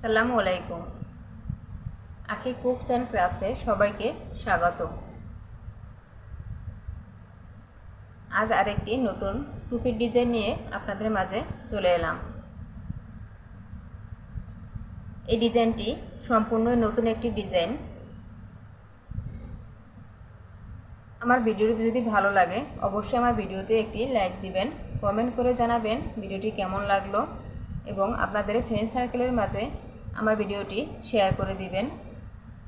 আসসালামু আলাইকুম। আখি কুকস অ্যান্ড ক্রাফটসে সবাইকে স্বাগত। আজ আরেকটি নতুন টুপির ডিজাইন নিয়ে আপনাদের মাঝে চলে এলাম। এই ডিজাইনটি সম্পূর্ণ নতুন একটি ডিজাইন। আমার ভিডিওটি যদি ভালো লাগে অবশ্যই আমার ভিডিওতে একটি লাইক দিবেন, কমেন্ট করে জানাবেন ভিডিওটি কেমন লাগলো এবং আপনাদের ফ্রেন্ড সার্কেলের মাঝে আমার ভিডিওটি শেয়ার করে দিবেন।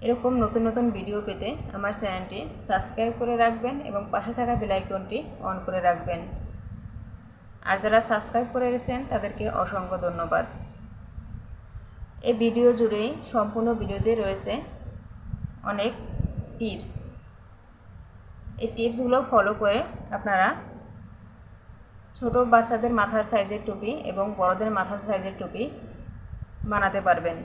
এরকম নতুন নতুন ভিডিও পেতে আমার চ্যানেলটি সাবস্ক্রাইব করে রাখবেন এবং পাশে থাকা বেল আইকনটি অন করে রাখবেন। আর যারা সাবস্ক্রাইব করে রেখেছেন তাদেরকে অসংখ্য ধন্যবাদ। এই ভিডিও জুড়েই সম্পূর্ণ ভিডিওতে রয়েছে অনেক টিপস। এই টিপসগুলো ফলো করে আপনারা ছোট বাচ্চাদের মাথার সাইজের টুপি এবং বড়দের মাথার সাইজের টুপি বানাতে পারবেন।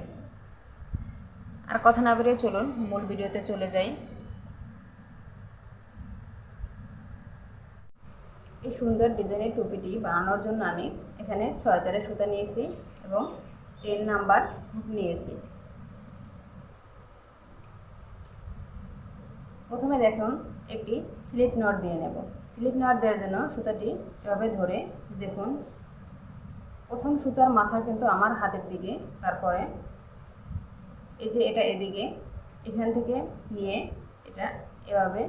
আর কথা না বেরিয়ে চলুন মূল ভিডিওতে চলে যাই। এই সুন্দর ডিজাইনের টুপিটি বানানোর জন্য আমি এখানে 6 তারের সুতা নিয়েছি এবং 10 নাম্বার হুক নিয়েছি। প্রথমে দেখুন একটি স্লিপ নট দিয়ে নেব। স্লিপ নট দেওয়ার জন্য সুতাটি এভাবে ধরে দেখুন প্রথম সুতার মাথা কিন্তু আমার হাতের দিকে, তারপরে এই যে এটা এদিকে, এখান থেকে নিয়ে এটা এভাবে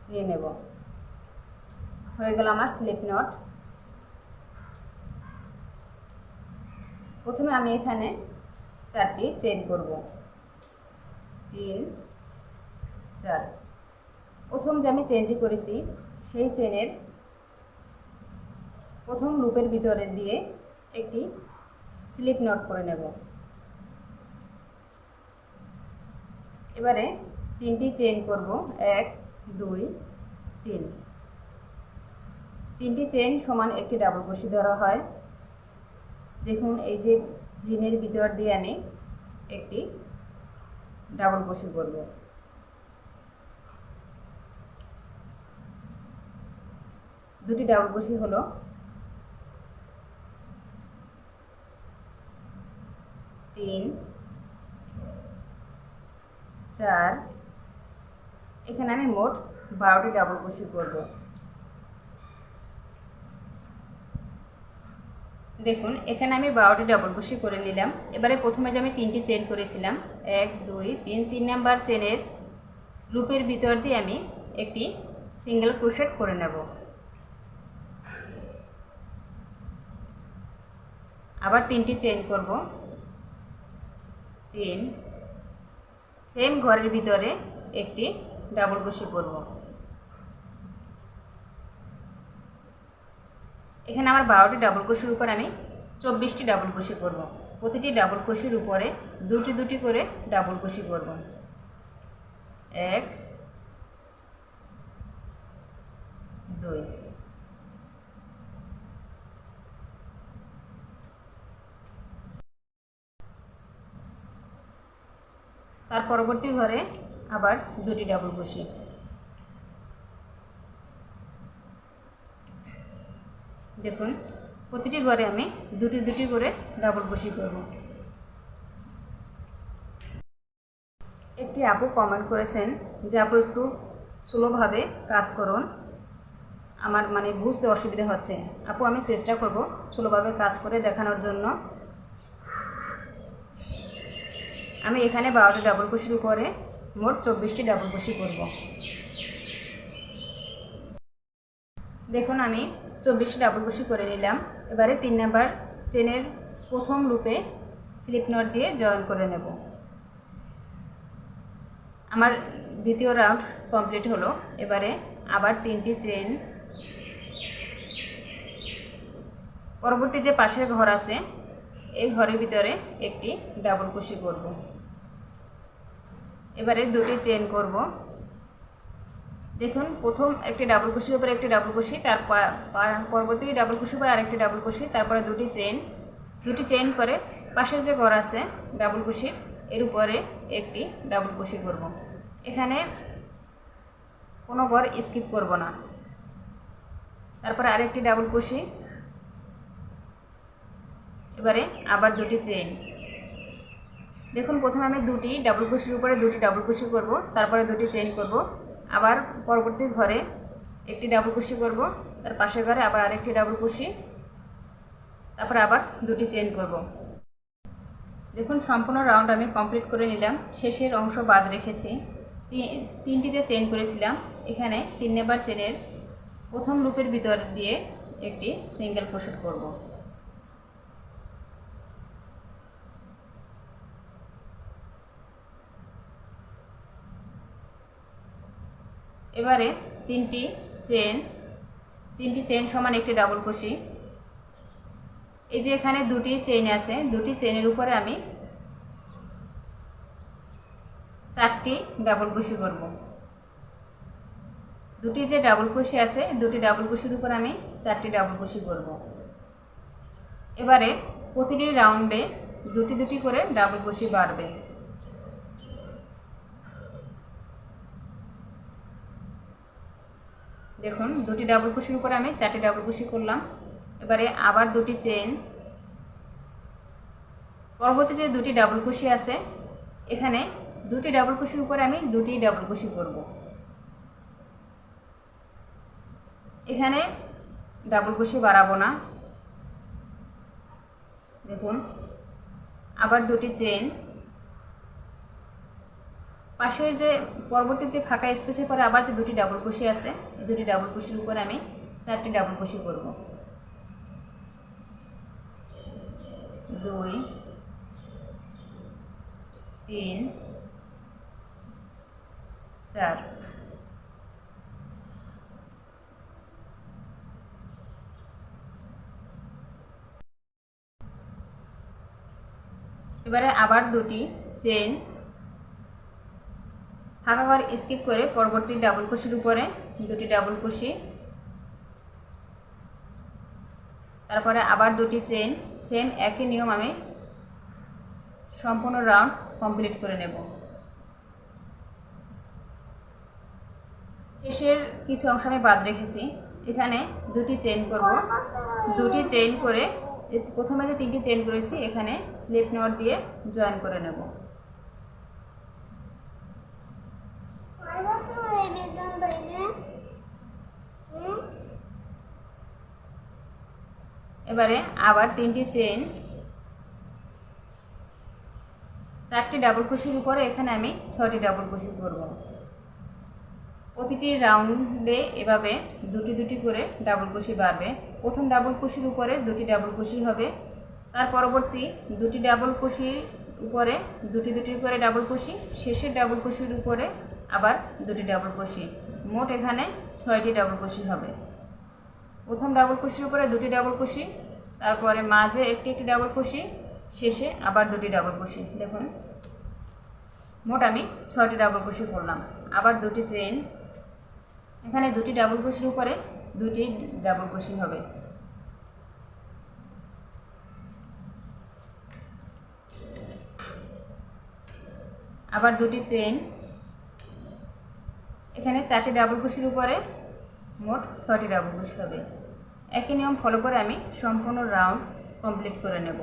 নিয়ে নেব। হয়ে গেল আমার স্লিপ নট। প্রথমে আমি এখানে 4টি চেইন করব, 3 4। প্রথম যে আমি চেইনটি করেছি সেই চেইনের প্রথম লুপের ভিতরে দিয়ে একটি স্লিপ নট করে নেব। এবারে 3টি চেইন করব, 1 2 3। 3টি চেইন সমান একটি ডাবল ক্রোশি ধরা হয়। দেখুন এই যে রিনের ভিতর দিয়ে আমি একটি ডাবল ক্রোশি করব। দুটি ডাবল ক্রোশি হলো। 3 4। এখানে আমি মোট 12টি ডাবল ক্রোশি করব। দেখুন এখানে আমি 12টি ডাবল ক্রোশি করে নিলাম। এবারে প্রথমে যে আমি 3টি চেইন করেছিলাম 1 2 3, 3 নাম্বার চেইনের লুপের ভিতর দিয়ে আমি একটি সিঙ্গেল ক্রোশেট করে নেব। আবার 3টি চেইন করব, 3। সেম ঘরের ভিতরে একটি ডাবল ক্রোশি করব। এখানে আমার 12টি ডাবল ক্রোশির উপর আমি 24টি ডাবল ক্রোশি করব। প্রতিটি ডাবল ক্রোশির উপরে দুটি দুটি করে ডাবল ক্রোশি করব। 1 2। তার পরবর্তী ঘরে আবার দুটি ডাবল ক্রোশি। দেখুন প্রতিটি ঘরে আমি দুটি দুটি করে ডাবল ক্রোশি করব। একটি আপু কমেন্ট করেছেন যে আপু একটু স্লোভাবে কাজ করুন, আমার বুঝতে অসুবিধা হচ্ছে। আপু আমি চেষ্টা করব স্লোভাবে কাজ করে দেখানোর জন্য। আমি এখানে 12টি ডাবল ক্রোশির উপরে মোট 24টি ডাবল ক্রোশি করব। দেখুন আমি 24টি ডাবল ক্রোশি করে নিলাম। এবারে 3 নাম্বার চেনের প্রথম লুপে স্লিপ নট দিয়ে জয়েন করে নেব। আমার দ্বিতীয় রাউন্ড কমপ্লিট হলো। এবারে আবার 3টি চেন, পরবর্তী যে পাশের ঘর আছে এই ঘরের ভিতরে একটি ডাবল ক্রোশি করব। এবারে দুটি চেন করব। দেখুন প্রথম একটি ডাবল ক্রোশির উপরে একটি ডাবল ক্রোশি, তার পরবর্তী ডাবল ক্রোশির উপরে আরেকটি ডাবল ক্রোশি, তারপরে দুটি চেন করে পাশের যে ঘর আছে ডাবল ক্রোশির এর উপরে একটি ডাবল ক্রোশি করব। এখানে কোনো ঘর স্কিপ করব না। তারপরে আরেকটি ডাবল ক্রোশি, এবারে আবার দুটি চেইন, দেখুন প্রথমে আমি দুটি ডাবল ক্রোশের উপরে দুটি ডাবল ক্রোশে করব, তারপরে দুটি চেইন করব, আবার পরবর্তী ঘরে একটি ডাবল ক্রোশে করব, তার পাশের ঘরে আবার আরেকটি ডাবল ক্রোশে, তারপর আবার দুটি চেইন করব। দেখুন সম্পূর্ণ রাউন্ড আমি কমপ্লিট করে নিলাম। শেষের অংশ বাদ রেখেছি। তিনটি যে চেইন করেছিলাম, এখানে 3 নাম্বার চেনের প্রথম লুপের ভিতর দিয়ে একটি সিঙ্গেল ক্রোশেট করব। এবারে তিনটি চেইন সমান একটি ডাবল ক্রোশে, এই যে এখানে দুটি চেইন আছে, দুটি চেইনের উপরে আমি 4টি ডাবল ক্রোশে করব। দুটি যে ডাবল ক্রোশে আছে, দুটি ডাবল ক্রোশের উপর আমি 4টি ডাবল ক্রোশে করব। এবারে প্রতিটি রাউন্ডে দুটি দুটি করে ডাবল ক্রোশে বাড়বে। দেখুন দুটি ডাবল ক্রোশের উপরে আমি 4টি ডাবল ক্রোশে করলাম। এবারে আবার দুটি চেইন, পরবর্তী যে দুটি ডাবল ক্রোশে আছে, এখানে দুটি ডাবল ক্রোশের উপরে আমি দুটি ডাবল ক্রোশে করব। এখানে ডাবল ক্রোশে বাড়াবো না। দেখুন আবার দুটি চেইন, পাশের যে পরবর্তী যে ফাঁকা স্পেসের পরে আবার যে দুটি ডাবল ক্রোশে আছে, এই দুটি ডাবল ক্রোশের উপরে আমি 4টি ডাবল ক্রোশে করব। 2 3 4। এবারে আবার দুটি চেইন, ফাঁকা ঘর স্কিপ করে পরবর্তী ডাবল ক্রোশের উপরে দুটি ডাবল ক্রোশে, তারপরে আবার দুটি চেইন, সেম একই নিয়ম আমি সম্পূর্ণ রাউন্ড কমপ্লিট করে নেব। শেষের কিছু অংশ আমি বাদ রেখেছি, এখানে দুটি চেইন করব। দুটি চেইন করে প্রথমে যে 3টি চেইন করেছি, এখানে স্লিপ নট দিয়ে জয়েন করে নেব। এবারে আবার 3টি চেইন, 4টি ডাবল ক্রোশের উপরে এখানে আমি 6টি ডাবল ক্রোশে করব। প্রতিটি রাউন্ডে এভাবে দুটি দুটি করে ডাবল ক্রোশে বাড়বে। প্রথম ডাবল ক্রোশের উপরে দুটি ডাবল ক্রোশে হবে, তার পরবর্তী দুটি ডাবল ক্রোশের উপরে দুটি দুটি করে ডাবল ক্রোশে, শেষের ডাবল ক্রোশের উপরে আবার দুটি ডাবল ক্রোশে, মোট এখানে 6টি ডাবল ক্রোশে হবে। প্রথম ডাবল ক্রোশের উপরে দুটি ডাবল ক্রোশে, তারপরে মাঝে একটি একটি ডাবল ক্রোশে, শেষে আবার দুটি ডাবল ক্রোশে। দেখুন মোট আমি 6টি ডাবল ক্রোশে করলাম। আবার দুটি চেইন, এখানে দুটি ডাবল ক্রোশের উপরে দুটি ডাবল ক্রোশে হবে। আবার দুটি চেইন, এখানে 4টি ডাবল ক্রোশের উপরে মোট 6টি ডাবল ক্রোশে হবে। একই নিয়ম ফলো করে আমি সম্পূর্ণ রাউন্ড কমপ্লিট করে নেব।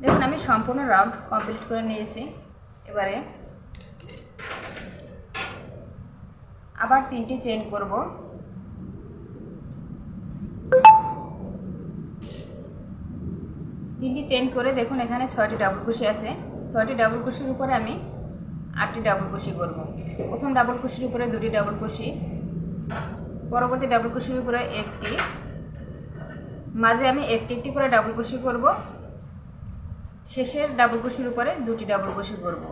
দেখুন আমি সম্পূর্ণ রাউন্ড কমপ্লিট করে নিয়েছি। এবারে আবার 3টি চেইন করব। 3টি চেইন করে দেখুন এখানে 6টি ডাবল ক্রোশে আছে। 6টি ডাবল ক্রোশের উপরে আমি 8টি ডাবল ক্রোশে করব। প্রথম ডাবল ক্রোশের উপরে দুটি ডাবল ক্রোশে, পরবর্তী ডাবল ক্রোশের উপরে একটি, মাঝে আমি একটি একটি করে ডাবল ক্রোশে করব, শেষের ডাবল ক্রোশের উপরে দুটি ডাবল ক্রোশে করব।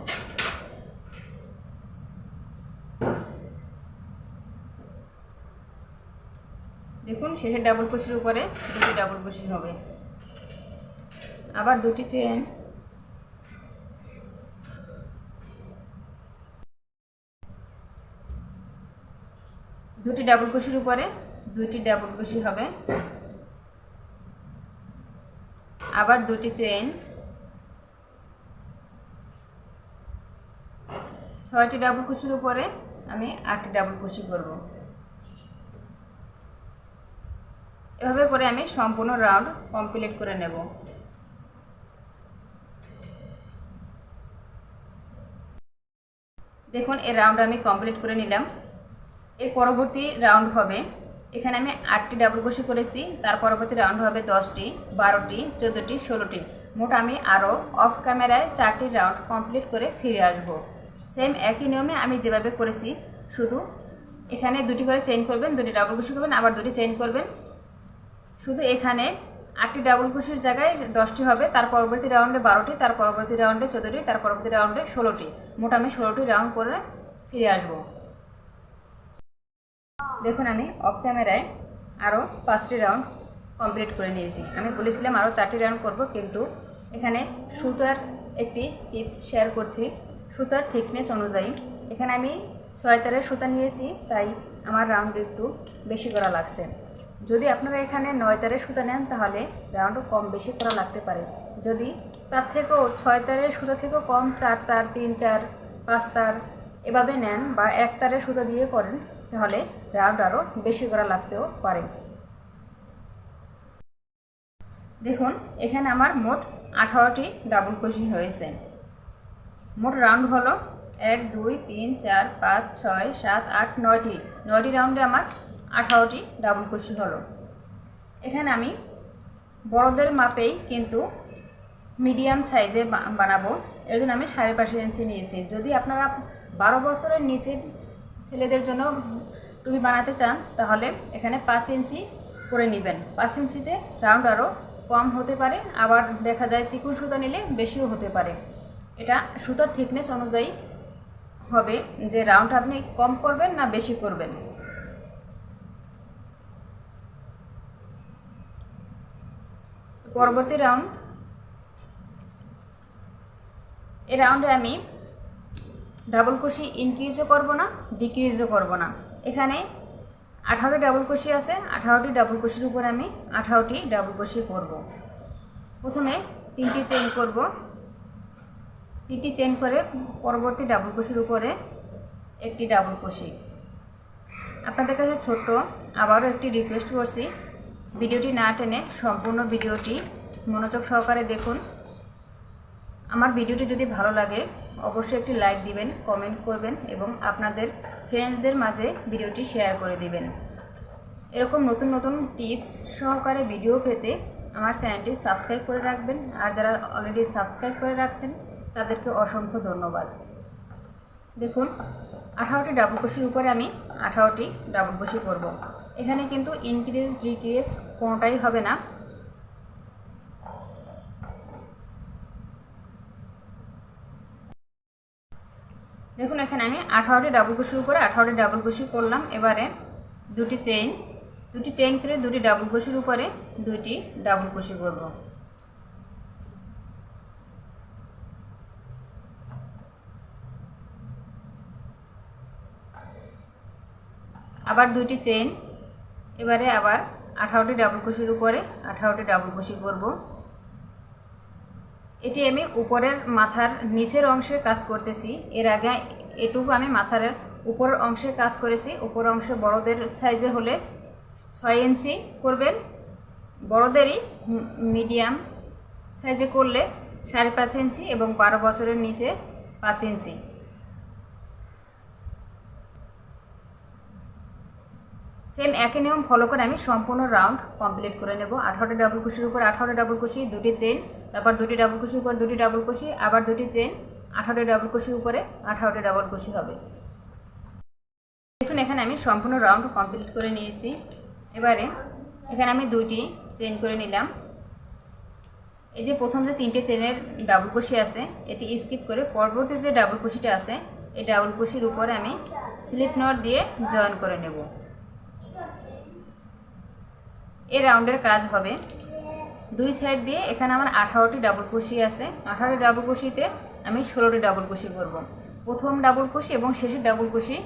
দেখুন শেষের ডাবল ক্রোশের উপরে দুটি ডাবল ক্রোশে হবে। আবার দুটি চেইন, দুটি ডাবল ক্রোশের উপরে দুইটি ডাবল ক্রোশে হবে। আবার দুটি চেইন, 6টি ডাবল ক্রোশের উপরে আমি 8টি ডাবল ক্রোশে করব। এভাবে করে আমি সম্পূর্ণ রাউন্ড কমপ্লিট করে নেব। দেখুন এই রাউন্ড আমি কমপ্লিট করে নিলাম। এর পরবর্তী রাউন্ড হবে, এখানে আমি 8টি ডাবল ক্রোশে করেছি, তার পরবর্তী রাউন্ড হবে 10টি, 12টি, 14টি, 16টি। মোট আমি আরও অফ ক্যামেরায় 4টি রাউন্ড কমপ্লিট করে ফিরে আসব। সেম একই নিয়মে আমি যেভাবে করেছি, শুধু এখানে 2টি করে চেইন করবেন, 2টি ডাবল ক্রোশে করবেন, আবার 2টি চেইন করবেন। শুধু এখানে 8টি ডাবল ক্রোশের জায়গায় 10টি হবে, তার পরবর্তী রাউন্ডে 12টি, তার পরবর্তী রাউন্ডে 14টি, তার পরবর্তী রাউন্ডে 16টি। মোট আমি 16টি রাউন্ড করে ফিরে আসব। দেখুন আমি অফ ক্যামেরায় আরও 5টি রাউন্ড কমপ্লিট করে নিয়েছি। আমি বলেছিলাম আরও 4টি রাউন্ড করব, কিন্তু এখানে সুতার একটি টিপস শেয়ার করছি। সুতার থিকনেস অনুযায়ী এখানে আমি 6 তারের সুতা নিয়েছি, তাই আমার রাউন্ড একটু বেশি করা লাগছে। যদি আপনারা এখানে 9 তারের সুতা নেন তাহলে রাউন্ড কম বেশি করা লাগতে পারে। যদি তার থেকেও 6 তারের সুতা থেকেও কম 4 তার, 3 তার, 5 তার এভাবে নেন বা 1 তারের সুতা দিয়ে করেন, তাহলে রাউন্ড আরও বেশি করা লাগতেও পারে। দেখুন এখানে আমার মোট 18টি ডাবল ক্রোশে হয়েছে। মোট রাউন্ড হলো 1 2 3 4 5 6 7 8 9টি। 9টি রাউন্ডে আমার 18টি ডাবল ক্রোশে হলো। এখানে আমি বড়দের মাপেই কিন্তু মিডিয়াম সাইজে বানাবো, এর জন্য আমি 5.5 ইঞ্চি নিয়েছি। যদি আপনারা 12 বছরের নিচে ছেলেদের জন্য টুপি বানাতে চান তাহলে এখানে 5 ইঞ্চি করে নেবেন। 5 ইঞ্চিতে রাউন্ড আরও কম হতে পারে, আবার দেখা যায় চিকুন সুতা নিলে বেশিও হতে পারে। এটা সুতার থিকনেস অনুযায়ী হবে যে রাউন্ড আপনি কম করবেন না বেশি করবেন। পরবর্তী রাউন্ড, এই রাউন্ডে আমি ডাবল ক্রোশে ইনক্রিজও করব না, ডিক্রিজও করব না। এখানে 18টি ডাবল ক্রোশে আছে, 18টি ডাবল ক্রোশের উপরে আমি 18টি ডাবল ক্রোশে করব। প্রথমে 3টি চেইন করব, 3টি চেইন করে পরবর্তী ডাবল ক্রোশের উপরে একটি ডাবল ক্রোশে। আপনাদের কাছে ছোট্ট আবারও একটি রিকোয়েস্ট করছি, ভিডিওটি না টেনে সম্পূর্ণ ভিডিওটি মনোযোগ সহকারে দেখুন। আমার ভিডিওটি যদি ভালো লাগে অবশ্যই একটি লাইক দিবেন, কমেন্ট করবেন এবং আপনাদের ফ্রেন্ডসদের মাঝে ভিডিওটি শেয়ার করে দিবেন। এরকম নতুন নতুন টিপস সহকারে ভিডিও পেতে আমার চ্যানেলটি সাবস্ক্রাইব করে রাখবেন। আর যারা অলরেডি সাবস্ক্রাইব করে রাখছেন তাদেরকে অসংখ্য ধন্যবাদ। দেখুন 18টি ডাবল ক্রোশের উপরে আমি 18টি ডাবল ক্রোশে করব। এখানে কিন্তু ইনক্রিজ ডিক্রিজ কোনোটাই হবে না। দেখুন এখানে আমি 18টি ডাবল ক্রোশের উপরে 18টি ডাবল ক্রোশে করলাম। এবারে 2টি চেইন করে 2টি ডাবল ক্রোশের উপরে 2টি ডাবল ক্রোশে করব। আবার 2টি চেইন, এবারে আবার 18টি ডাবল ক্রোশের উপরে 18টি ডাবল ক্রোশে করব। এটি আমি উপরের মাথার নিচের অংশে কাজ করতেছি। এর আগে এটুকু আমি মাথার উপরের অংশে কাজ করেছি। উপর অংশে বড়দের সাইজে হলে 6 ইঞ্চি করবেন, বড়দেরই মিডিয়াম সাইজে করলে 5.5 ইঞ্চি এবং 12 বছরের নিচে 5 ইঞ্চি। সেম একই নিয়ম ফলো করে আমি সম্পূর্ণ রাউন্ড কমপ্লিট করে নেব। 18টি ডাবল ক্রোশের উপর 18টি ডাবল ক্রোশে, 2টি চেইন, তারপর 2টি ডাবল ক্রোশের উপর 2টি ডাবল ক্রোশে, আবার 2টি চেইন, 18টি ডাবল ক্রোশের উপরে 18টি ডাবল ক্রোশে হবে। দেখুন এখানে আমি সম্পূর্ণ রাউন্ড কমপ্লিট করে নিয়েছি। এবারে এখানে আমি 2টি চেইন করে নিলাম। এই যে প্রথম যে 3টে চেইনের ডাবল ক্রোশে আছে এটি স্কিপ করে পরবর্তী যে ডাবল ক্রোশেটা আছে এই ডাবল ক্রোশের উপরে আমি স্লিপ নট দিয়ে জয়েন করে নেব। এই রাউন্ডের কাজ হবে 2 সাইড দিয়ে। এখানে আমার 18টি ডাবল ক্রোশে আছে, 18টি ডাবল ক্রোশেতে আমি 16টি ডাবল ক্রোশে করব। প্রথম ডাবল ক্রোশে এবং শেষের ডাবল ক্রোশে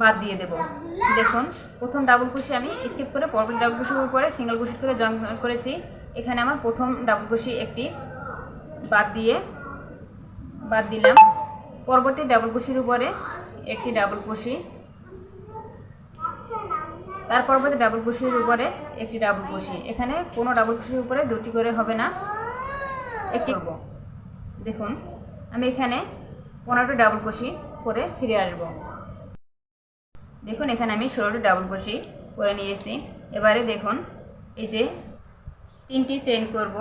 বাদ দিয়ে দেব। দেখুন প্রথম ডাবল ক্রোশে আমি স্কিপ করে পরবর্তী ডাবল ক্রোশের উপরে সিঙ্গেল ক্রোশে করে জয়েন করেছি। এখানে আমার প্রথম ডাবল ক্রোশে একটি বাদ দিলাম। পরবর্তী ডাবল ক্রোশের উপরে একটি ডাবল ক্রোশে, তার পরবর্তী ডাবল ক্রোশের উপরে একটি ডাবল ক্রোশি। এখানে কোনো ডাবল ক্রোশের উপরে দুটি করে হবে না, একটি করব। দেখুন আমি এখানে 15টি ডাবল ক্রোশি করে ফিরে আসব। দেখুন এখানে আমি 16টি ডাবল ক্রোশি করে নিয়েছি। এবারে দেখুন এই যে 3টি চেইন করব।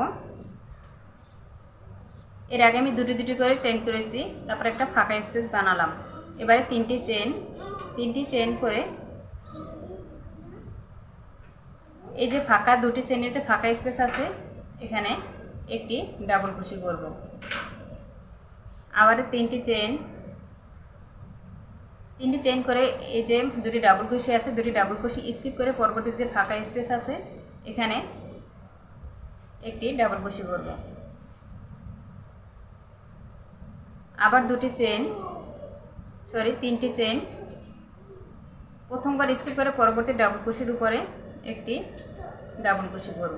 এর আগে আমি দুটি দুটি করে চেইন করেছি, তারপর একটা ফাঁকা স্পেস বানালাম। এবারে 3টি চেইন করে এই যে ফাঁকা দুটি চেইনের যে ফাঁকা স্পেস আছে এখানে একটি ডাবল ক্রোশি করব। আবার 3টি চেইন করে এই যে দুটি ডাবল ক্রোশি আছে, দুটি ডাবল ক্রোশি স্কিপ করে পরবর্তী যে ফাঁকা স্পেস আছে এখানে একটি ডাবল ক্রোশি করব। আবার 3টি চেইন প্রথমবার স্কিপ করে পরবর্তী ডাবল ক্রোশির উপরে একটি ডাবল ক্রোশি করব।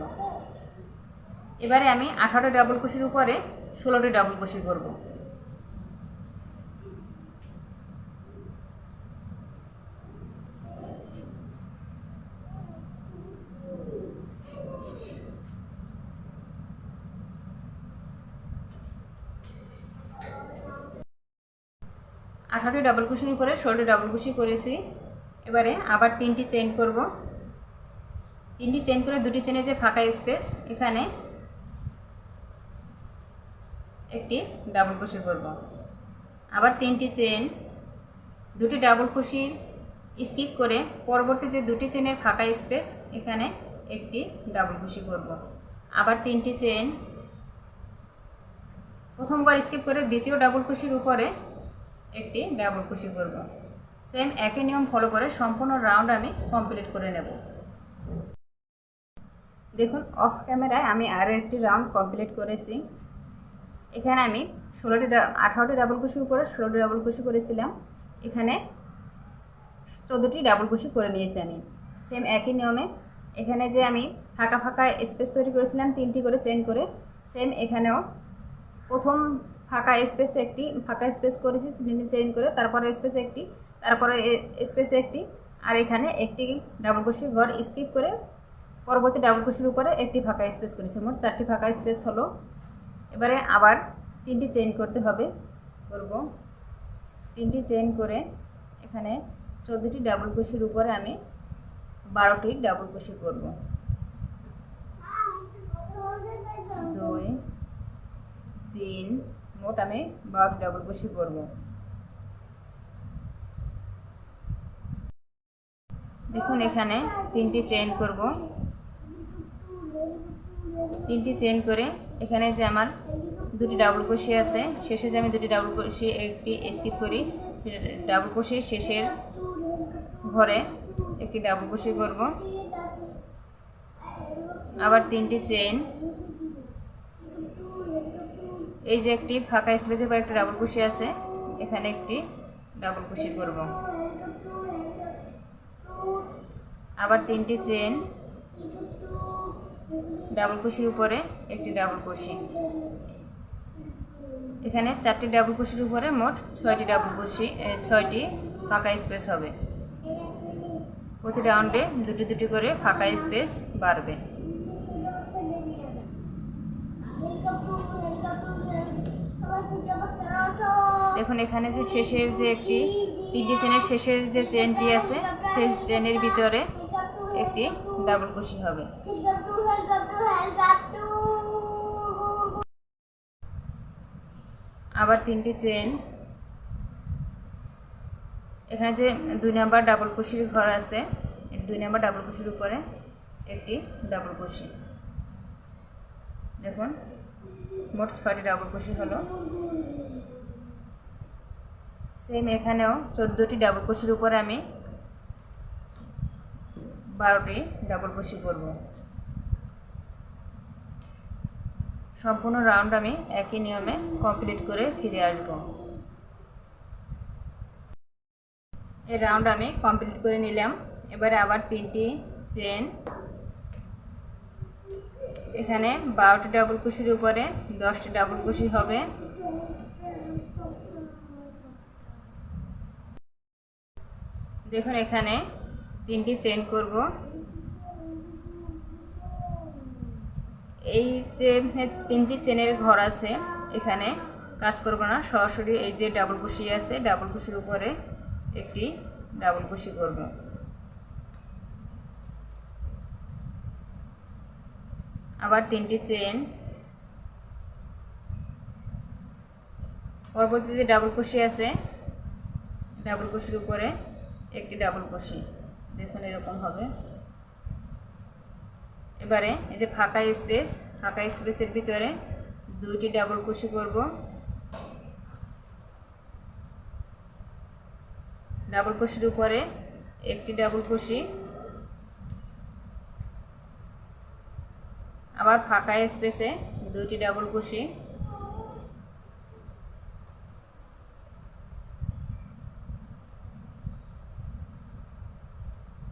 এবারে আমি 18টি ডাবল ক্রোশির উপরে 16টি ডাবল ক্রোশি করব। আঠারোটি ডাবল ক্রোশের উপরে 16টি ডাবল ক্রোশি করেছি। এবারে আবার 3টি চেইন করব। 3টি চেইন করে দুটি চেইনের যে ফাঁকা স্পেস এখানে একটি ডাবল ক্রোশি করব। আবার 3টি চেইন, দুটি ডাবল ক্রোশির স্কিপ করে পরবর্তী যে দুটি চেইনের ফাঁকা স্পেস এখানে একটি ডাবল ক্রোশি করব। আবার 3টি চেইন, প্রথমবার স্কিপ করে দ্বিতীয় ডাবল ক্রোশির উপরে একটি ডাবল ক্রোশি করব। সেম একই নিয়ম ফলো করে সম্পূর্ণ রাউন্ড আমি কমপ্লিট করে নেব। দেখুন অফ ক্যামেরায় আমি আরও একটি রাউন্ড কমপ্লিট করেছি। এখানে আমি 18টি ডাবল ক্রোশির উপরে 16টি ডাবল ক্রোশি করেছিলাম, এখানে 14টি ডাবল ক্রোশি করে নিয়েছি আমি। সেম একই নিয়মে এখানে যে আমি ফাঁকা স্পেস তৈরি করেছিলাম 3টি করে চেইন করে, সেম এখানেও প্রথম ফাঁকা স্পেসে একটি ফাঁকা স্পেস করেছি 3টি চেইন করে, তারপরে স্পেসে একটি, তারপরে স্পেসে একটি, আর এখানে একটি ডাবল ক্রোশি ঘর স্কিপ করে পরবর্তী ডাবল ক্রোশির উপরে একটি ফাঁকা স্পেস করেছি। মোট 4টি ফাঁকা স্পেস হলো। এবারে আবার 3টি চেইন করতে হবে। 3টি চেইন করে এখানে 14টি ডাবল ক্রোশির উপরে আমি 12টি ডাবল ক্রোশি করব। 2 3 মোট আমি 12টি ডাবল ক্রোশি করব। দেখুন এখানে 3টি চেইন করব। 3টি চেইন করে এখানে যে আমার দুটি ডাবল ক্রোশি আছে, শেষে যে আমি দুটি ডাবল ক্রোশি একটি স্কিপ করি, ডাবল ক্রোশি শেষের ঘরে একটি ডাবল ক্রোশি করব। আবার 3টি চেইন, এই যে একটি ফাঁকা স্পেসে কয়েকটি ডাবল ক্রোশি আছে এখানে একটি ডাবল ক্রোশি করব। আবার 3টি চেইন, ডাবল ক্রোশির উপরে একটি ডাবল ক্রোশি। এখানে 4টি ডাবল ক্রোশির উপরে মোট 6টি ডাবল ক্রোশি, 6টি ফাঁকা স্পেস হবে। প্রতি রাউন্ডে দুটি দুটি করে ফাঁকা স্পেস বাড়বে। দেখুন এখানে যে শেষের যে একটি 3টি চেনের শেষের যে চেনটি আছে সেই চেনের ভিতরে একটি ডাবল ক্রোশি হবে। আবার 3টি চেন, এখানে যে 2 নাম্বার ডাবল ক্রোশির ঘর আছে 2 নাম্বার ডাবল ক্রোশির উপরে একটি ডাবল ক্রোশি। দেখুন মোট 6টি ডাবল ক্রোশি হলো। সেম এখানেও 14টি ডাবল ক্রোশির উপরে আমি 12টি ডাবল ক্রোশি করব। সম্পূর্ণ রাউন্ড আমি একই নিয়মে কমপ্লিট করে ফিরে আসব। এই রাউন্ড আমি কমপ্লিট করে নিলাম। এবারে আবার 3টি চেন, এখানে 12টি ডাবল ক্রোশির উপরে 10টি ডাবল ক্রোশি হবে। দেখুন এখানে 3টি চেইন করব। এই যে 3টি চেনের ঘর আছে, এখানে কাজ করব না, সরাসরি এই যে ডাবল কুশি আছে ডাবল কুশির উপরে একটি ডাবল কুশি করব। আবার 3টি চেন, পরবর্তী যে ডাবল কুশি আছে ডাবল কুশির উপরে একটি ডাবল কুশি, দেখুন এরকম হবে। এবারে এই যে ফাঁকা স্পেসের ভিতরে 2টি ডাবল কুশি করব। ডাবল কুশির উপরে একটি ডাবল কুশি, আবার ফাঁকা স্পেসে 2টি ডাবল কুশি,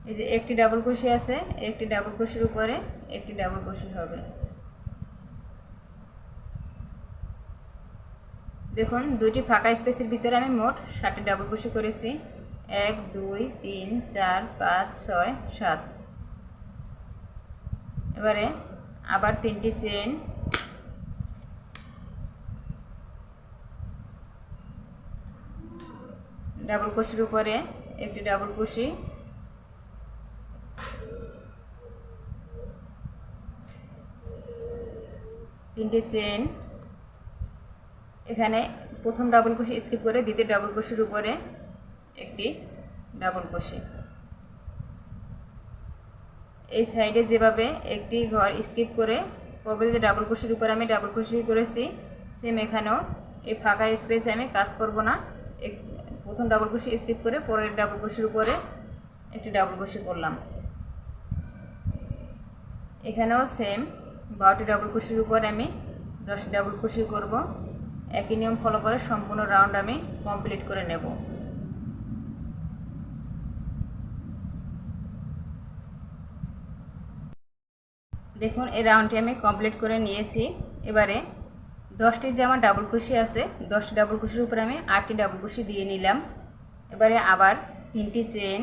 এই যে একটি ডাবল কুশি আছে, একটি ডাবল কুশির উপরে একটি ডাবল কুশি হবে। দেখুন 2টি ফাঁকা স্পেসের ভিতরে আমি মোট 7টি ডাবল কুশি করেছি। 1 2 3 4 5 6 7। এবারে আবার 3টি চেন, ডাবল কুশির উপরে একটি ডাবল কুশি, 3টি চেন, এখানে প্রথম ডাবল কুশি স্কিপ করে দ্বিতীয় ডাবল কুশির উপরে একটি ডাবল কুশি। এই সাইডে যেভাবে একটি ঘর স্কিপ করে পরবর্তী যে ডাবল কুশির উপরে আমি ডাবল কুশি করেছি, সেম এখানেও এই ফাঁকা স্পেসে আমি কাজ করব না, প্রথম ডাবল কুশি স্কিপ করে পরের ডাবল কুশির উপরে একটি ডাবল কুশি করলাম। এখানেও সেম 12টি ডাবল কুশির উপর আমি 10টি ডাবল কুশি করব। একই নিয়ম ফলো করে সম্পূর্ণ রাউন্ড আমি কমপ্লিট করে নেব। দেখুন এই রাউন্ডটি আমি কমপ্লিট করে নিয়েছি। এবারে 10টি যে আমার ডাবল কুশি আছে, 10টি ডাবল কুশির উপরে আমি 8টি ডাবল কুশি দিয়ে নিলাম। এবারে আবার 3টি চেন,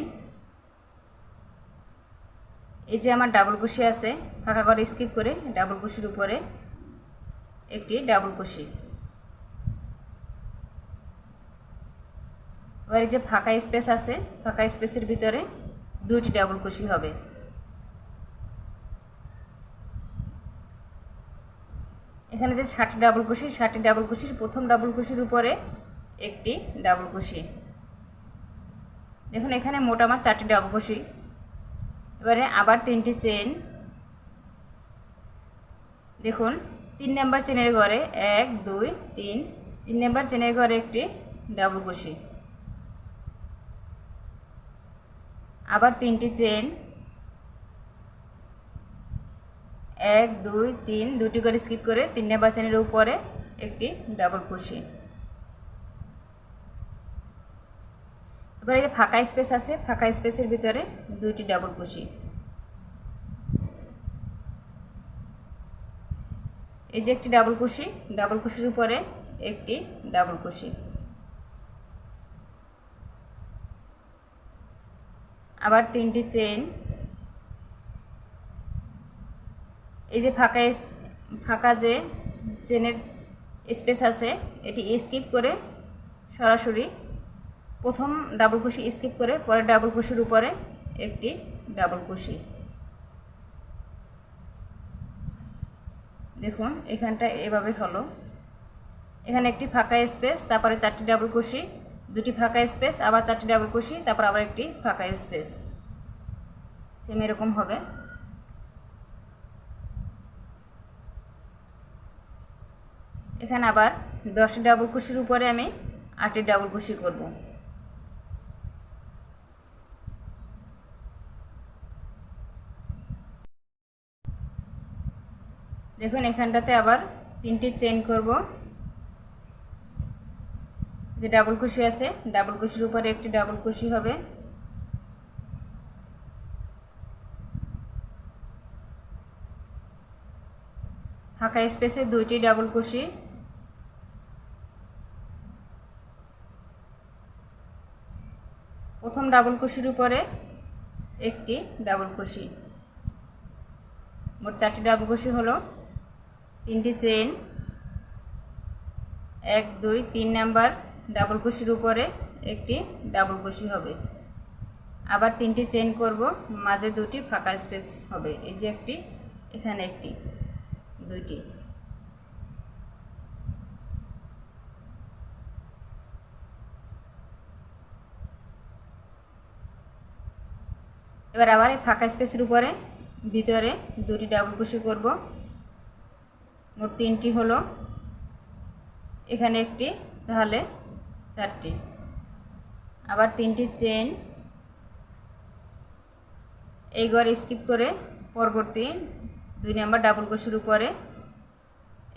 এই যে আমার ডাবল কুশি আছে ফাঁকা করে স্কিপ করে ডাবল কুশির উপরে একটি ডাবল কুশি। এবার এই যে ফাঁকা স্পেস আছে, ফাঁকা স্পেসের ভিতরে 2টি ডাবল কুশি হবে। এখানে যে 7টি ডাবল কুশি, 7টি ডাবল কুশির প্রথম ডাবল কুশির উপরে একটি ডাবল কুশি। দেখুন এখানে মোট আমার 4টি ডাবল কুশি। এবারে আবার 3টি চেন, দেখুন 3 নাম্বার চেনের ঘরে 1 2 3, 3 নাম্বার চেনের ঘরে একটি ডাবল কুশি, আবার 3টি চেন, 1 2 3, 2টি করে স্কিপ করে 3 নাম্বার চেনের উপরে একটি ডাবল কুশি। এবার এই যে ফাঁকা স্পেস আছে, ফাঁকা স্পেসের ভিতরে 2টি ডাবল কুশি। এই যে একটি ডাবল কুশি, ডাবল কুশির উপরে একটি ডাবল কুশি, আবার 3টি চেন, এই যে ফাঁকা যে চেনের স্পেস আছে এটি স্কিপ করে সরাসরি প্রথম ডাবল কুশি স্কিপ করে পরের ডাবল কুশির উপরে একটি ডাবল কুশি। দেখুন এখানটা এভাবে হলো, এখানে একটি ফাঁকা স্পেস, তারপরে 4টি ডাবল কুশি, 2টি ফাঁকা স্পেস, আবার 4টি ডাবল কুশি, তারপর আবার একটি ফাঁকা স্পেস, সেম এরকম হবে। এখানে আবার 10টি ডাবল কুশির উপরে আমি 8টি ডাবল কুশি করব। দেখুন এখানটাতে আবার 3টি চেইন করব, যে ডাবল কুশি আছে ডাবল কুশির উপরে একটি ডাবল কুশি হবে, ফাঁকা স্পেসে 2টি ডাবল কুশি, প্রথম ডাবল কুশির উপরে একটি ডাবল কুশি। মোট 4টি ডাবল কুশি হলো 3টি চেইন, 1 2 3 নাম্বার ডাবল কুশির উপরে একটি ডাবল কুশি হবে। আবার 3টি চেইন করব, মাঝে 2টি ফাঁকা স্পেস হবে। এই যে একটি, এখানে একটি, 2টি। এবার আবার এই ফাঁকা স্পেসের উপরে ভিতরে 2টি ডাবল কুশি করব। মোট 3টি হলো, এখানে একটি, তাহলে 4টি। আবার 3টি চেইন, এই ঘর স্কিপ করে পরবর্তী 2 নাম্বার ডাবল কুশির উপরে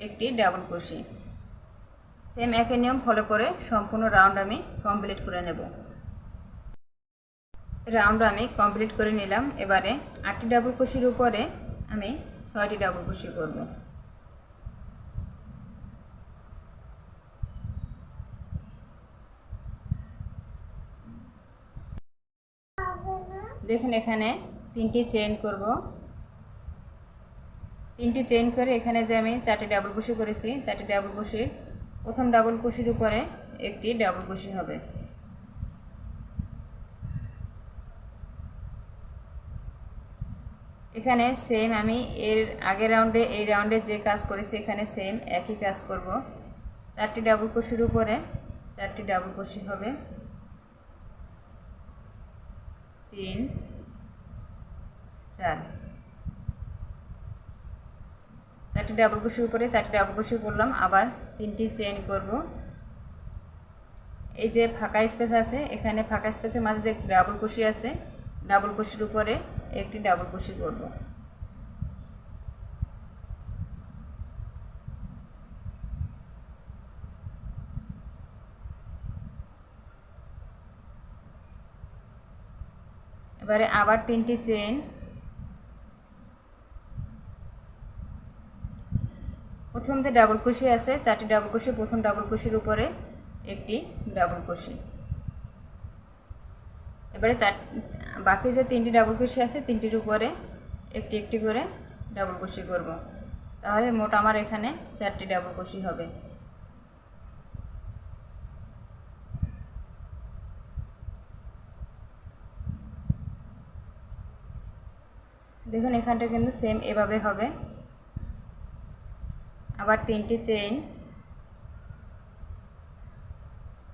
একটি ডাবল কুশি। সেম একই নিয়ম ফলো করে সম্পূর্ণ রাউন্ড আমি কমপ্লিট করে নেব। রাউন্ড আমি কমপ্লিট করে নিলাম। এবারে 8টি ডাবল কুশির উপরে আমি 6টি ডাবল কুশি করব। দেখুন এখানে 3টি চেইন করব। 3টি চেইন করে এখানে যে আমি 4টি ডাবল কুশি করেছি, 4টি ডাবল কুশির প্রথম ডাবল কুশির উপরে একটি ডাবল কুশি হবে। এখানে সেম আমি এর আগের রাউন্ডে এই রাউন্ডে যে কাজ করেছি এখানে সেম একই কাজ করব। 4টি ডাবল কুশির উপরে 4টি ডাবল কুশি হবে, 3 4। 4টি ডাবল কুশির উপরে 4টি ডাবল কুশি করলাম। আবার 3টি চেইন করব। এই যে ফাঁকা স্পেস আছে, এখানে ফাঁকা স্পেসের মাঝে যে ডাবল কুশি আছে, ডাবল কুশির উপরে একটি ডাবল কুশি করব। এবারে আবার 3টি চেইন, প্রথম যে ডাবল কুশি আছে 4টি ডাবল কুশি, প্রথম ডাবল কুশির উপরে একটি ডাবল কুশি। এবারে বাকি যে 3টি ডাবল কুশি আছে 3টির উপরে একটি একটি করে ডাবল কুশি করব। তাহলে মোট আমার এখানে 4টি ডাবল কুশি হবে। দেখুন এখানটা কিন্তু সেম এভাবে হবে। আবার 3টি চেইন,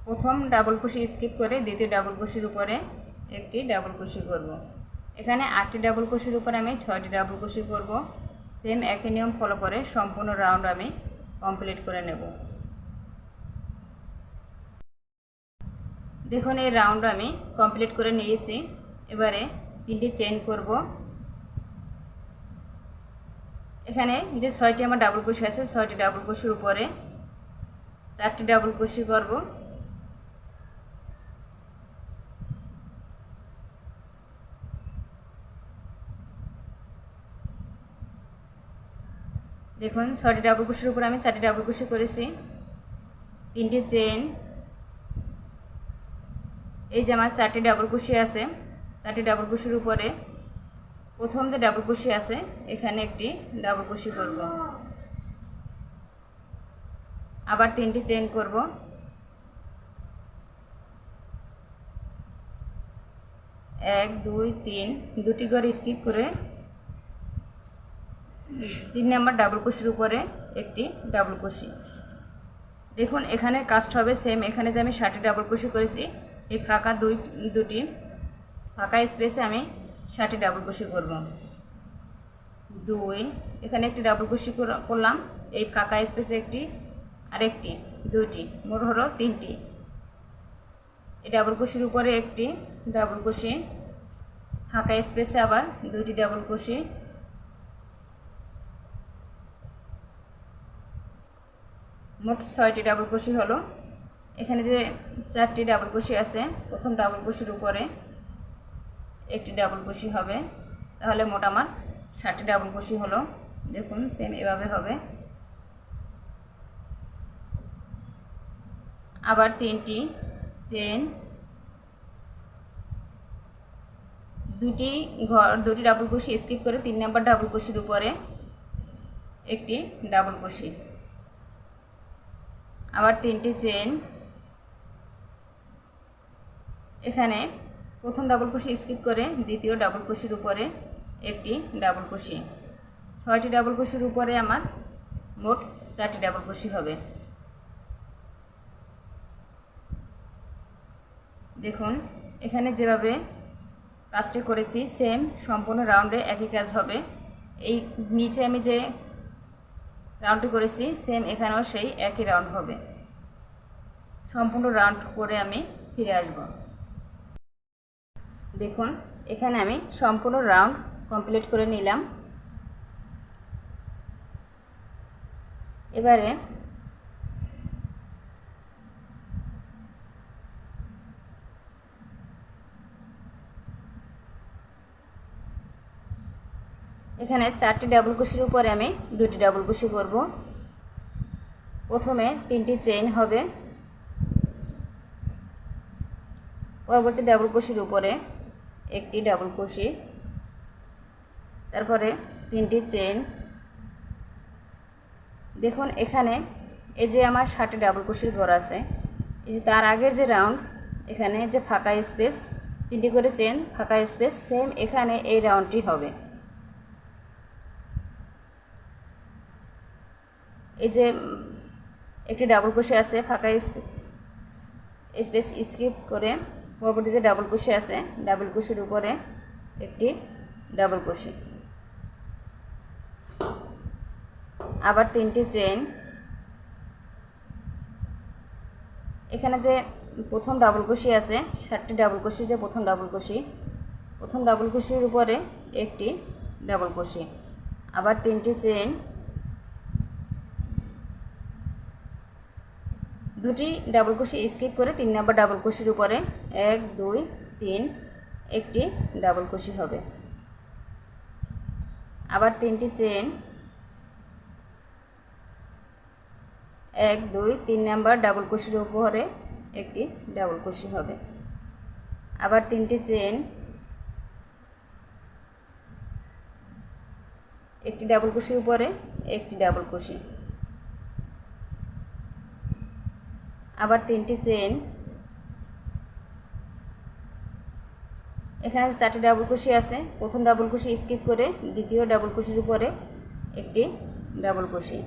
প্রথম ডাবল কুশি স্কিপ করে দ্বিতীয় ডাবল কুশির উপরে একটি ডাবল কুশি করব। এখানে 8টি ডাবল কুশির উপরে আমি 6টি ডাবল কুশি করব। সেম একই নিয়ম ফলো করে সম্পূর্ণ রাউন্ড আমি কমপ্লিট করে নেব। দেখুন এই রাউন্ড আমি কমপ্লিট করে নিয়েছি। এবারে 3টি চেইন করব। এখানে যে 6টি আমার ডাবল কুশি আছে 6টি ডাবল কুশির উপরে 4টি ডাবল কুশি করব। দেখুন 6টি ডাবল কুশির উপরে আমি 4টি ডাবল কুশি করেছি। 3টি চেইন, এই যে আমার 4টি ডাবল কুশি আছে, 4টি ডাবল কুশির উপরে প্রথম যে ডাবল কুশি আছে এখানে একটি ডাবল কুশি করব। আবার 3টি চেইন করব। এক 2 3, 2টি ঘর স্কিপ করে 3 নাম্বার ডাবল কুশির উপরে একটি ডাবল কুশি। দেখুন এখানে কাস্ট হবে সেম। এখানে যে আমি 6টি ডাবল কুশি করেছি, এই ফাঁকা দুটি ফাঁকা স্পেসে আমি 6টি ডাবল কুশি করব। 2, এখানে একটি ডাবল কুশি করলাম, এই ফাঁকা স্পেসে একটি, আরেকটি, 2টি, মোট হলো 3টি। এই ডাবল কুশির উপরে একটি ডাবল কুশি, ফাঁকা স্পেসে আবার 2টি ডাবল কুশি, মোট 6টি ডাবল কুশি হলো। এখানে যে 4টি ডাবল কুশি আছে প্রথম ডাবল কুশির উপরে একটি ডাবল কুশি হবে। তাহলে মোট আমার 7টি ডাবল কুশি হলো। দেখুন সেম এভাবে হবে। আবার 3টি চেইন, দুটি ডাবল কুশি স্কিপ করে 3 নাম্বার ডাবল কুশির উপরে একটি ডাবল কুশি, আবার 3টি চেইন। এখানে প্রথম ডাবল কুশি স্কিপ করে দ্বিতীয় ডাবল কুশির উপরে একটি ডাবল কুশি, 6টি ডাবল কুশির উপরে আমার মোট 4টি ডাবল কুশি হবে। দেখুন এখানে যেভাবে কাজটি করেছি সেম সম্পূর্ণ রাউন্ডে একই কাজ হবে। এই নিচে আমি যে রাউন্ডটি করেছি সেম এখানেও সেই একই রাউন্ড হবে। সম্পূর্ণ রাউন্ড করে আমি ফিরে আসব। দেখুন এখানে আমি সম্পূর্ণ রাউন্ড কমপ্লিট করে নিলাম। এবারে এখানে 4টি ডাবল কুশির উপরে আমি 2টি ডাবল কুশি করব। প্রথমে 3টি চেইন হবে, পরবর্তী ডাবল কুশির উপরে একটি ডাবল কুশি, তারপরে 3টি চেইন। দেখুন এখানে এই যে আমার 7টি ডাবল কুশির ঘর আছে, এই যে তার আগের যে রাউন্ড এখানে যে ফাঁকা স্পেস 3টি করে চেইন ফাঁকা স্পেস সেম এখানে এই রাউন্ডটি হবে। এই যে একটি ডাবল কুশি আছে ফাঁকা স্পেস স্কিপ করে পরবর্তী যে ডাবল কুশি আছে ডাবল কুশির উপরে একটি ডাবল কুশি, আবার 3টি চেইন। এখানে যে প্রথম ডাবল কুশি আছে 7টি ডাবল কুশি, যে প্রথম ডাবল কুশির উপরে একটি ডাবল কুশি, আবার 3টি চেইন। 2টি ডাবল কুশি স্কিপ করে 3 নাম্বার ডাবল কুশির উপরে 1 2 3 একটি ডাবল কুশি হবে, আবার 3টি চেইন। 1 2 3 নাম্বার ডাবল কুশির উপরে একটি ডাবল কুশি হবে, আবার 3টি চেইন। একটি ডাবল কুশির উপরে একটি ডাবল কুশি, আবার 3টি চেইন। এখানে 4টি ডাবল কুশি আছে, প্রথম ডাবল কুশি স্কিপ করে দ্বিতীয় ডাবল কুশির উপরে একটি ডাবল কুশি,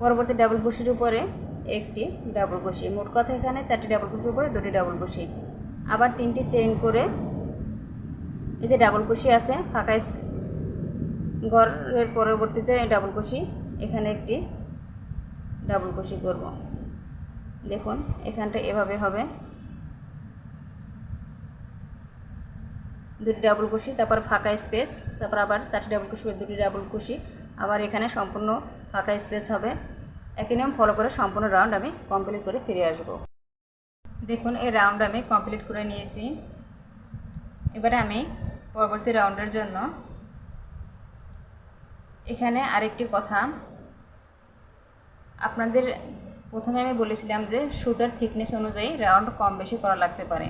পরবর্তী ডাবল কুশির উপরে একটি ডাবল কুশি। মোট কথা এখানে 4টি ডাবল কুশির উপরে 2টি ডাবল কুশি, আবার 3টি চেইন করে এই যে ডাবল কুশি আছে ফাঁকা ঘরের পরবর্তী যে ডাবল কুশি এখানে একটি ডাবল কুশি করব। দেখুন এখানটা এভাবে হবে, 2টি ডাবল কুশি, তারপর ফাঁকা স্পেস, তারপর আবার 4টি ডাবল কুশি 2টি ডাবল কুশি, আবার এখানে সম্পূর্ণ ফাঁকা স্পেস হবে। একই নিয়ম ফলো করে সম্পূর্ণ রাউন্ড আমি কমপ্লিট করে ফিরে আসব। দেখুন এই রাউন্ড আমি কমপ্লিট করে নিয়েছি। এবারে আমি পরবর্তী রাউন্ডের জন্য এখানে আরেকটি কথা আপনাদের প্রথমে আমি বলেছিলাম যে সুতার থিকনেস অনুযায়ী রাউন্ড কম বেশি করা লাগতে পারে।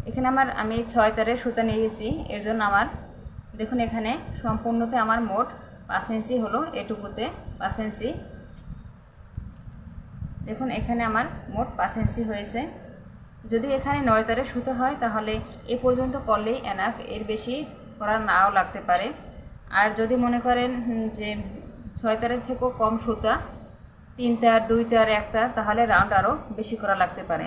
এখানে আমি 6 তারের সুতা নিয়েছি, এর জন্য আমার দেখুন এখানে সম্পূর্ণতে আমার মোট 5 ইঞ্চি হলো, এটুকুতে 5 ইঞ্চি। দেখুন এখানে আমার মোট 5 ইঞ্চি হয়েছে। যদি এখানে 9 তারের সুতা হয় তাহলে এ পর্যন্ত করলেই এনাফ, এর বেশি করা নাও লাগতে পারে। আর যদি মনে করেন যে 6 তারের থেকেও কম সুতা 3 তার 2 তার 1 তার তাহলে রাউন্ড আরও বেশি করা লাগতে পারে।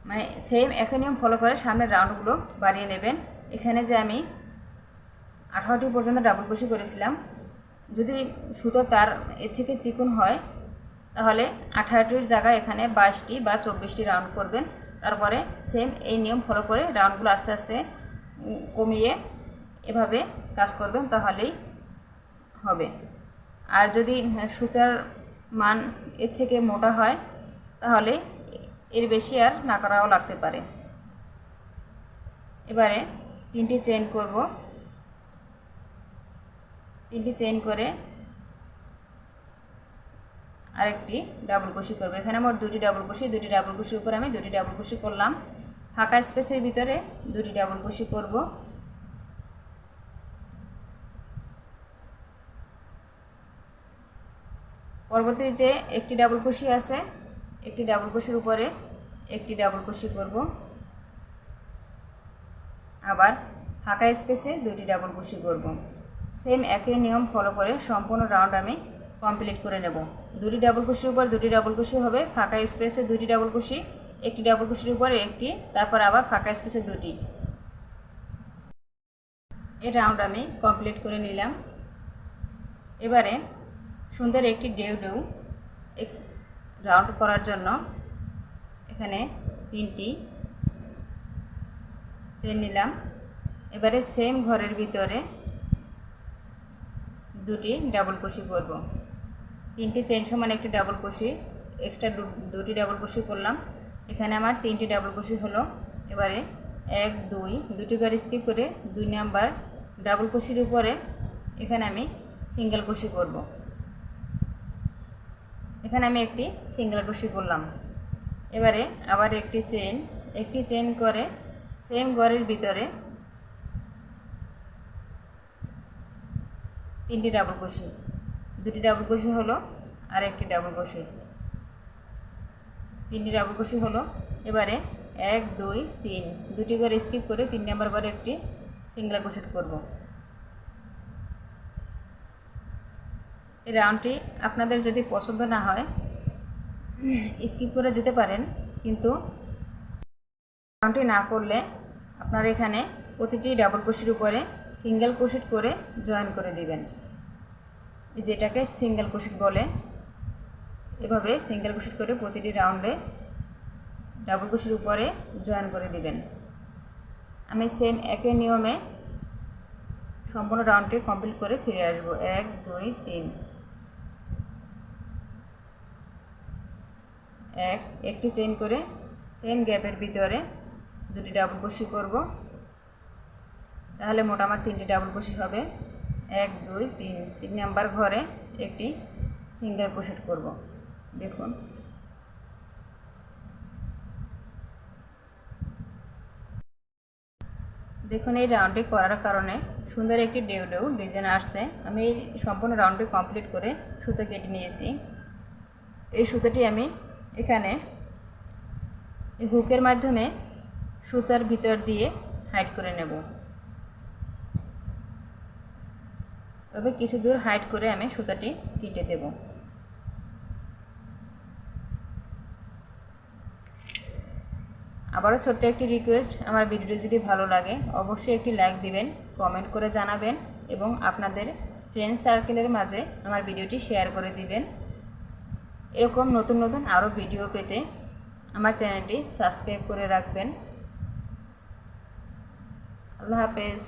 মানে সেম একই নিয়ম ফলো করে সামনের রাউন্ডগুলো বাড়িয়ে নেবেন। এখানে যে আমি 18টি পর্যন্ত ডাবল কুশি করেছিলাম, যদি সুতোর তার এর থেকে চিকন হয় তাহলে 18টির জায়গায় এখানে 22টি বা 24টি রাউন্ড করবেন। তারপরে সেম এই নিয়ম ফলো করে রাউন্ডগুলো আস্তে আস্তে কমিয়ে এভাবে কাজ করবেন তাহলেই হবে। আর যদি সুতার মান এর থেকে মোটা হয় তাহলে এর বেশি আর না করাও লাগতে পারে। এবারে 3টি চেইন করব, 3টি চেইন করে আরেকটি ডাবল কুশি করব। এখানে আমার 2টি ডাবল কুশি, 2টি ডাবল কুশির উপরে আমি 2টি ডাবল কুশি করলাম। ফাঁকা স্পেসের ভিতরে 2টি ডাবল কুশি করব, পরবর্তী যে একটি ডাবল কুশি আছে, একটি ডাবল কুশির উপরে একটি ডাবল কুশি করব, আবার ফাঁকা স্পেসে দুটি ডাবল কুশি করব। সেম একই নিয়ম ফলো করে সম্পূর্ণ রাউন্ড আমি কমপ্লিট করে নেব। দুটি ডাবল কুশির উপর দুটি ডাবল কুশি হবে, ফাঁকা স্পেসে দুটি ডাবল কুশি, একটি ডাবল কুশির উপরে একটি, তারপর আবার ফাঁকা স্পেসে দুটি। এই রাউন্ড আমি কমপ্লিট করে নিলাম। এবারে সুন্দর একটি ডেউ রাউন্ড করার জন্য এখানে 3টি চেন নিলাম। এবারে সেম ঘরের ভিতরে দুটি ডাবল কুশি করব। 3টি চেন সমান একটি ডাবল কুশি, এক্সট্রা দুটি ডাবল কুশি করলাম। এখানে আমার 3টি ডাবল কুশি হলো। এবারে 1 2 দুটি করে স্কিপ করে 2 নাম্বার ডাবল কুশির উপরে এখানে আমি সিঙ্গেল কুশি করব। এখানে আমি একটি সিঙ্গেল কুশি করলাম। এবারে আবার একটি চেন করে সেম ঘরের ভিতরে 3টি ডাবল কুশি, দুটি ডাবল কুশি হলো আর একটি ডাবল কুশি, 3টি ডাবল কুশি হলো। এবারে 1 2 3 দুটি করে স্কিপ করে 3 নাম্বার ঘরে একটি সিঙ্গেল কুশি করব। এই রাউন্ডটি আপনাদের যদি পছন্দ না হয় স্কিপ করে যেতে পারেন, কিন্তু রাউন্ডটি না করলে আপনারা এখানে প্রতিটি ডাবল কুশির উপরে সিঙ্গেল কুশি করে জয়েন করে দিবেন, যেটাকে সিঙ্গেল কুশি বলে। এভাবে সিঙ্গেল কুশি করে প্রতিটি রাউন্ডে ডাবল কুশির উপরে জয়েন করে দিবেন। আমি সেম একই নিয়মে সম্পূর্ণ রাউন্ডটি কমপ্লিট করে ফিরে আসব। 1 2 3 একটি চেইন করে সেম গ্যাপের ভিতরে দুটি ডাবল কুশি করব, তাহলে মোট আমার 3টি ডাবল কুশি হবে। 1 2 3 নাম্বার ঘরে একটি সিঙ্গেল কুশি করব। দেখুন এই রাউন্ডটি করার কারণে সুন্দর একটি ডেউ ডিজাইন আসছে। আমি এই সম্পূর্ণ রাউন্ডটি কমপ্লিট করে সুতো কেটে নিয়েছি। এই সুতোটি আমি এখানে হুকের মাধ্যমে সুতার ভিতর দিয়ে হাইড করে নেব। তবে কিছু দূর হাইড করে আমি সুতাটি কেটে দেব। আবারও ছোট্ট একটি রিকোয়েস্ট, আমার ভিডিওটি যদি ভালো লাগে অবশ্যই একটি লাইক দিবেন, কমেন্ট করে জানাবেন এবং আপনাদের ফ্রেন্ড সার্কেলের মাঝে আমার ভিডিওটি শেয়ার করে দিবেন। এরকম নতুন নতুন আরও ভিডিও পেতে আমার চ্যানেলটি সাবস্ক্রাইব করে রাখবেন। আল্লাহ হাফেজ।